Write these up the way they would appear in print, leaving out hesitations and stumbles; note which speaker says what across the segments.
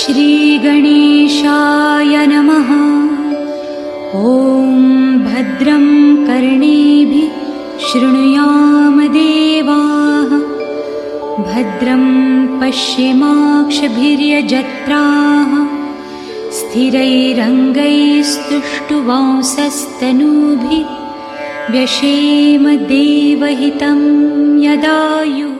Speaker 1: श्रीगणेशाय नमः। ॐ भद्रं कर्णेभिः शृणुयाम देवाः, भद्रं पश्येमाक्षभिर्यजत्राः, स्थिरैरङ्गैस्तुष्टुवांसस्तनूभिः व्यशेम देवहितं यदायुः।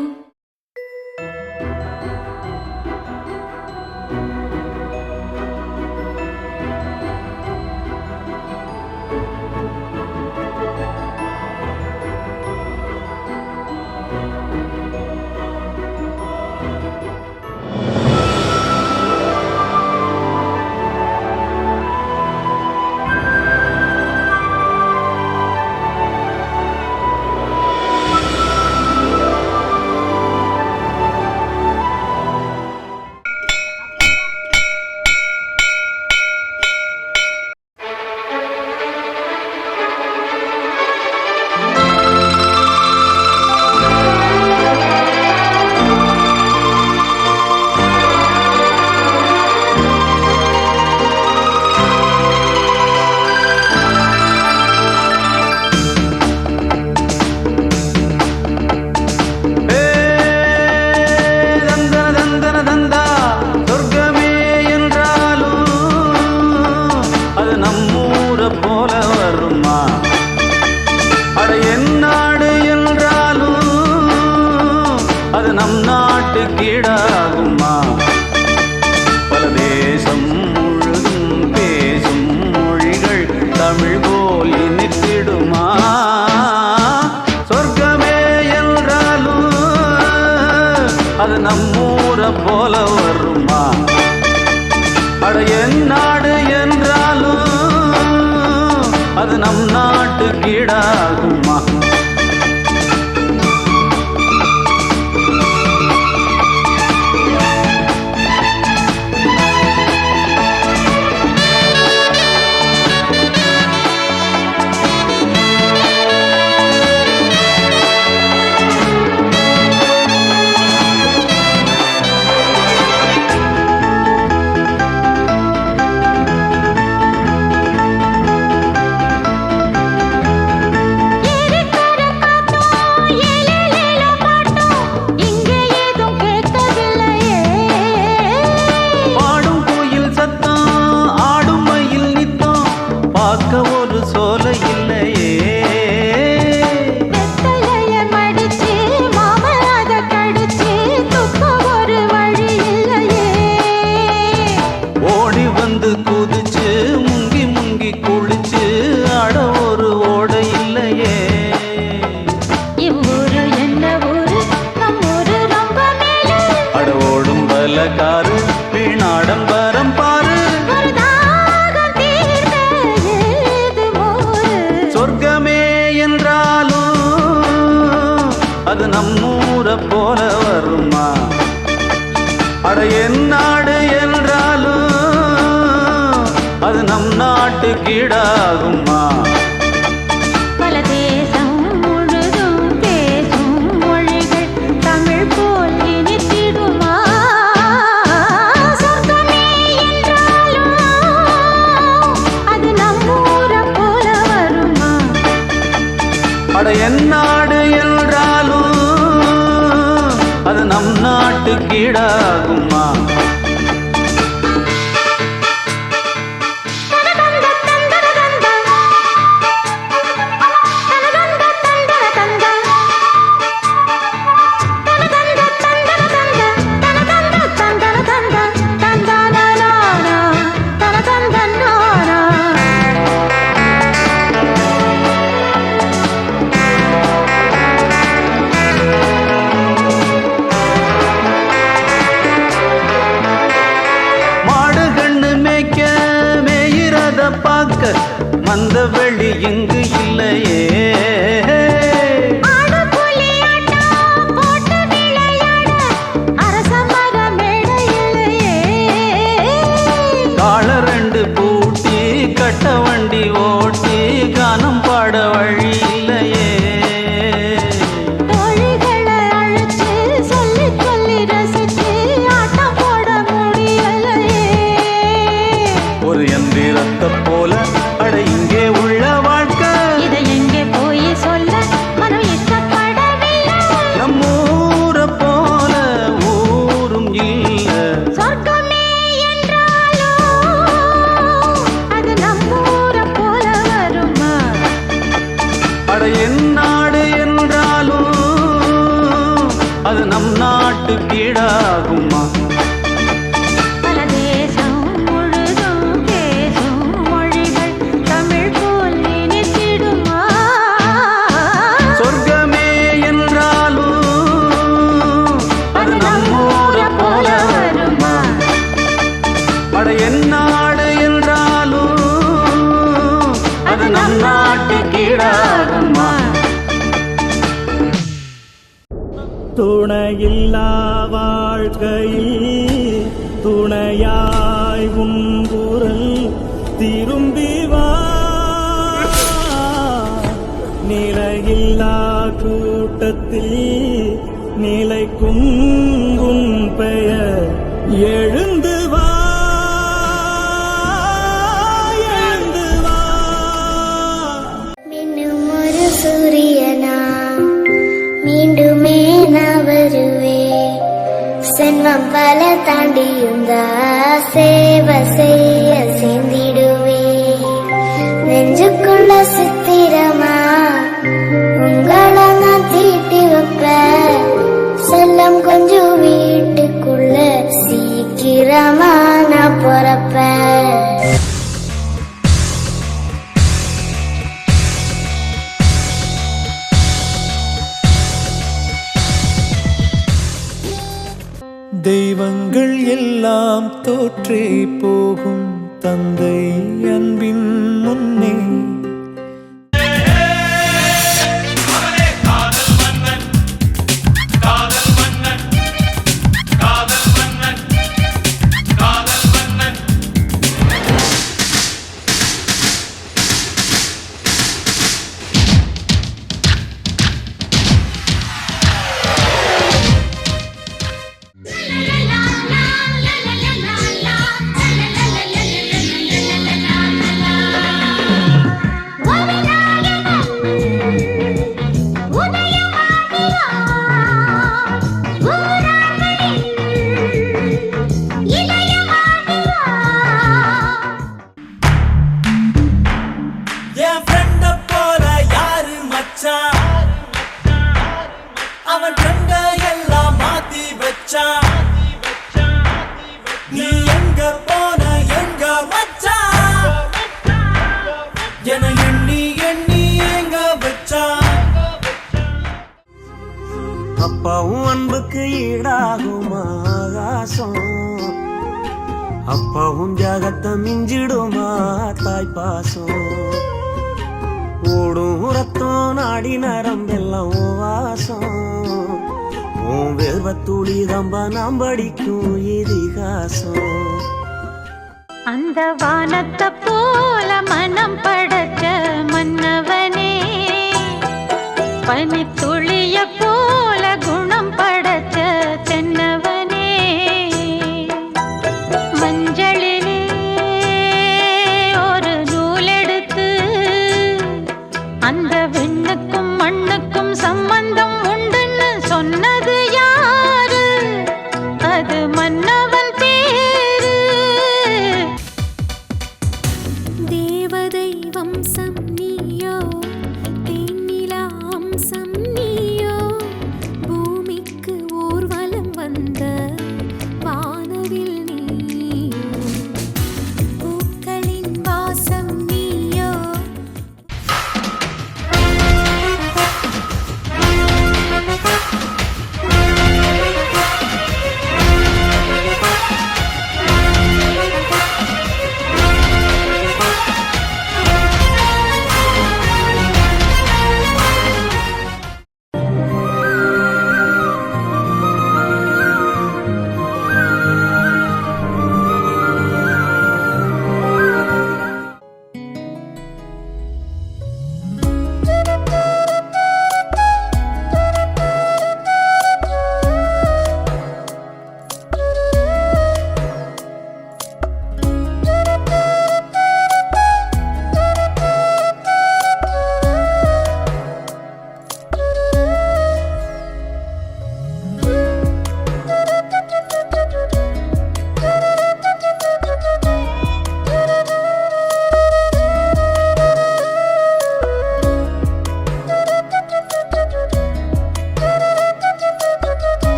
Speaker 2: சொல்லி சொல்லி ரசிச்சு ஆட்டம் போட முடியலையே. சொர்க்கமே என்றாலோ அது நம்மூர போல வருமா?
Speaker 3: அட என் நாடு என்றாலும் அது நம் நாட்டு கீழாகுமா?
Speaker 2: பல தேசம் முழுதும் பேசும் மொழிகள் தமிழ் போல் நினைத்திடுமா?
Speaker 3: சொர்க்கமே என்றாலும் அது நம்மூர போல வருமா? அட என் நாடு என்றாலும் அது நம் நாட்டு கீழாகுமா?
Speaker 4: துணையில்லா வாழ்க்கையில் துணையாய் உன் குரல் திரும்பி வா. நிலையில்லா கூட்டத்தில் நிலைக்கும் உன் பெயர் எழுந்து வா, எழுந்து வா.
Speaker 5: மின்னும் ஒரு சூரியனா மீண்டுமே நான் வருவேன். சென்மம் பல தாண்டியுந்தா சேவை செய்ய சேர்ந்திடுவேன். நெஞ்சுக்குள்ள சித்திரமா உங்களை நான் தீட்டி வைப்பேன். செல்லம் கொஞ்சம் வீட்டுக்குள்ள சீக்கிரமா நான் பொறப்பேன்.
Speaker 4: தெய்வங்கள் எல்லாம் தோற்றே போகும் தந்தை அன்பின் முன்னே. என் ஃப்ரெண்ட போல யாரு மச்சான், அவன் ஃப்ரெண்ட எல்லாம் மாத்தி வச்சான். நீ எங்க போன எங்க மச்சான் என எண்ணி எண்ணி எங்க வச்சான். அப்பாவும் அன்புக்கு ஈடாகுமா ஆகாசம், அப்பாவும் தியாகத்தை மிஞ்சிடுமா தாய் பாசம். ஓடும் ரத்தம் நாடி நரம்பெல்லாம் வாசம், உன் வேர்வத்துளி தம்ப நாம் படிக்கும் இதிகாசம்.
Speaker 2: அந்த வானத்தை போல மனம் படைச்ச மன்னவனே பனித்து